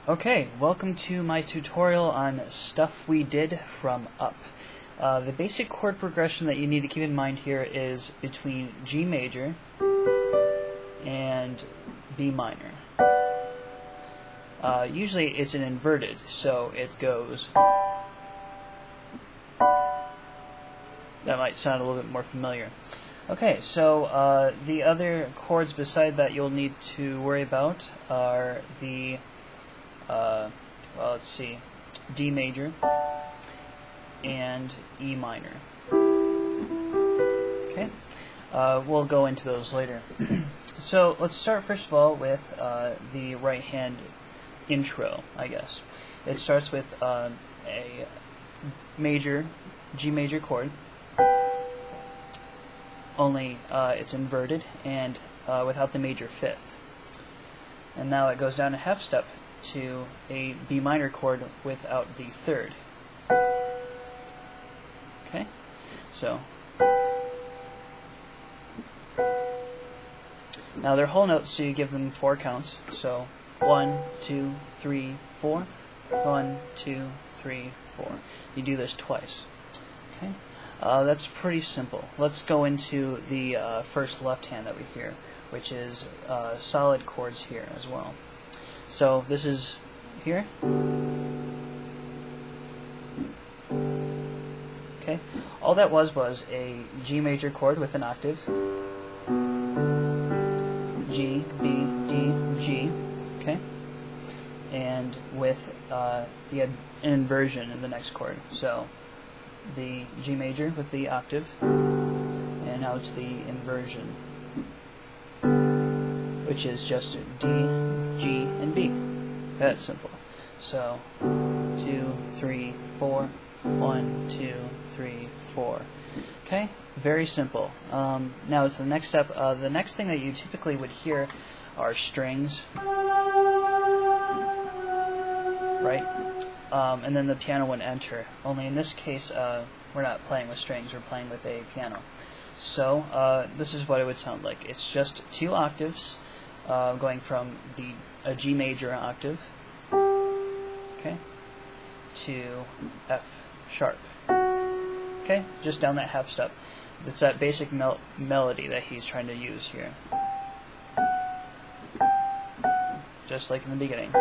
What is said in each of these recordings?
Okay, welcome to my tutorial on stuff we did from Up. The basic chord progression that you need to keep in mind here is between G major and B minor. Usually it's an inverted, so it goes. That might sound a little bit more familiar. Okay, so the other chords beside that you'll need to worry about are the well, let's see, D major and E minor. Okay, we'll go into those later. So let's start first of all with the right hand intro, I guess. It starts with a major, G major chord, only it's inverted and without the major fifth. And now it goes down a half step to a B minor chord without the third. Okay, so now they're whole notes, so you give them 4 counts. So 1, 2, 3, 4. 1, 2, 3, 4. You do this twice. Okay, that's pretty simple. Let's go into the first left hand that we hear, which is solid chords here as well. So this is here. Okay, all that was a G major chord with an octave. G, B, D, G. Okay, and with an inversion in the next chord. So the G major with the octave, and now it's the inversion, which is just D, G, and B. That's simple. So 2, 3, 4. 1, 2, 3, 4. Okay, very simple. Now it's the next step. The next thing that you typically would hear are strings, right? And then the piano would enter. Only in this case, we're not playing with strings. We're playing with a piano. So this is what it would sound like. It's just 2 octaves. Going from a G major octave, okay, to F sharp. Okay, just down that half step. It's that basic melody that he's trying to use here, just like in the beginning.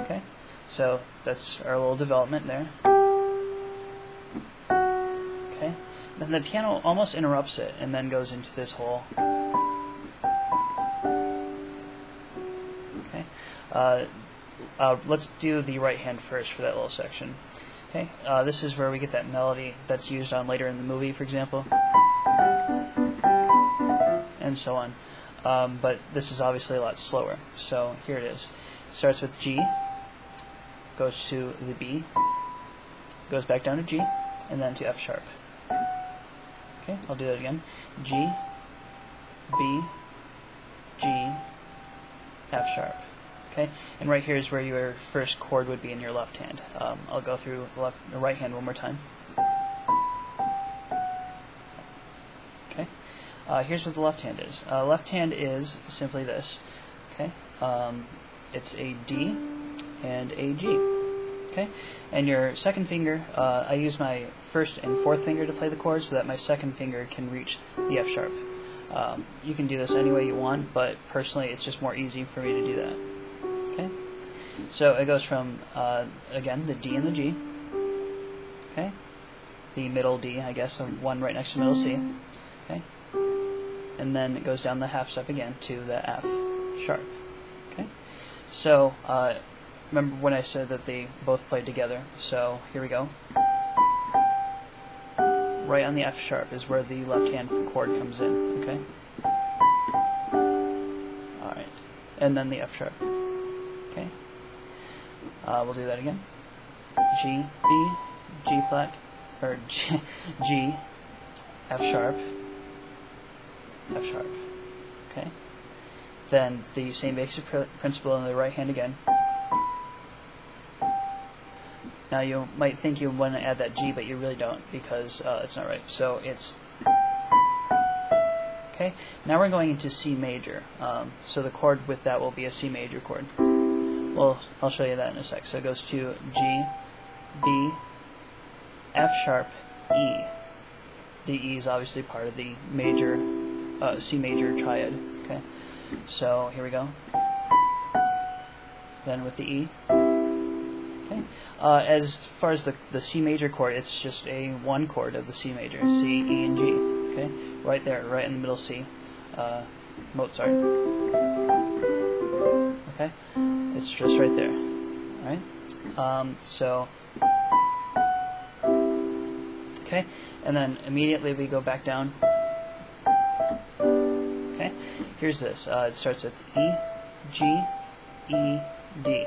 Okay, so that's our little development there. Okay, then the piano almost interrupts it and then goes into this whole. Let's do the right hand first for that little section. Okay, this is where we get that melody that's used on later in the movie, for example, and so on. But this is obviously a lot slower. So here it is. It starts with G, goes to the B, goes back down to G, and then to F sharp. Okay, I'll do that again. G, B, G, F sharp. Okay, and right here is where your first chord would be in your left hand. I'll go through the right hand one more time. Okay, here's what the left hand is. Left hand is simply this. Okay, it's a D and a G. Okay, and your second finger, I use my first and fourth finger to play the chord, so that my second finger can reach the F sharp. You can do this any way you want, but personally, it's just more easy for me to do that. Okay, so it goes from, again, the D and the G, okay, the middle D, I guess, the one right next to middle C, okay, and then it goes down the half step again to the F sharp, okay. So, remember when I said that they both played together, so here we go. Right on the F sharp is where the left hand chord comes in, okay, alright, and then the F sharp. Okay, we'll do that again. G, B, G flat, or G, F sharp, F sharp. Okay, then the same basic principle in the right hand again. Now you might think you want to add that G, but you really don't, because it's not right. So it's Okay, now we're going into C major. So the chord with that will be a C major chord. Well, I'll show you that in a sec. So it goes to G, B, F sharp, E. The E is obviously part of the major C major triad. Okay, so here we go. Then with the E. Okay. As far as the C major chord, it's just a one chord of the C major, C, E, and G. Okay, right there, right in the middle C. Mozart. Okay, it's just right there. All right. Okay, and then immediately we go back down. Okay, here's this. It starts with E, G, E, D.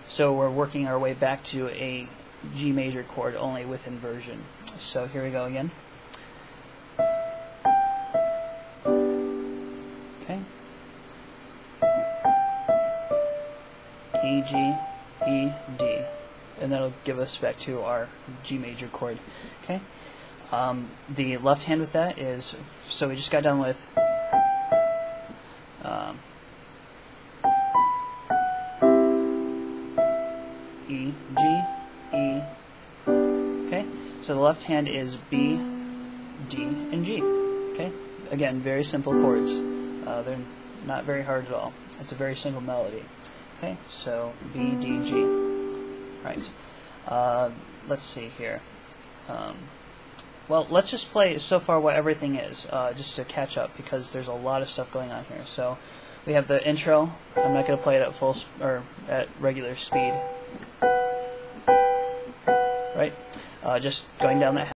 So we're working our way back to a G major chord, only with inversion. So here we go again. Okay. E, G, E, D. And that'll give us back to our G major chord. Okay. The left hand with that is, so we just got done with E, G, E. Okay, so the left hand is B, D, and G. Okay, again, very simple chords. They're not very hard at all. It's a very simple melody. Okay, so B, D, G. Right. Let's see here. Well, let's just play so far what everything is, just to catch up, because there's a lot of stuff going on here. So we have the intro. I'm not going to play it at at regular speed. Right, just going down that.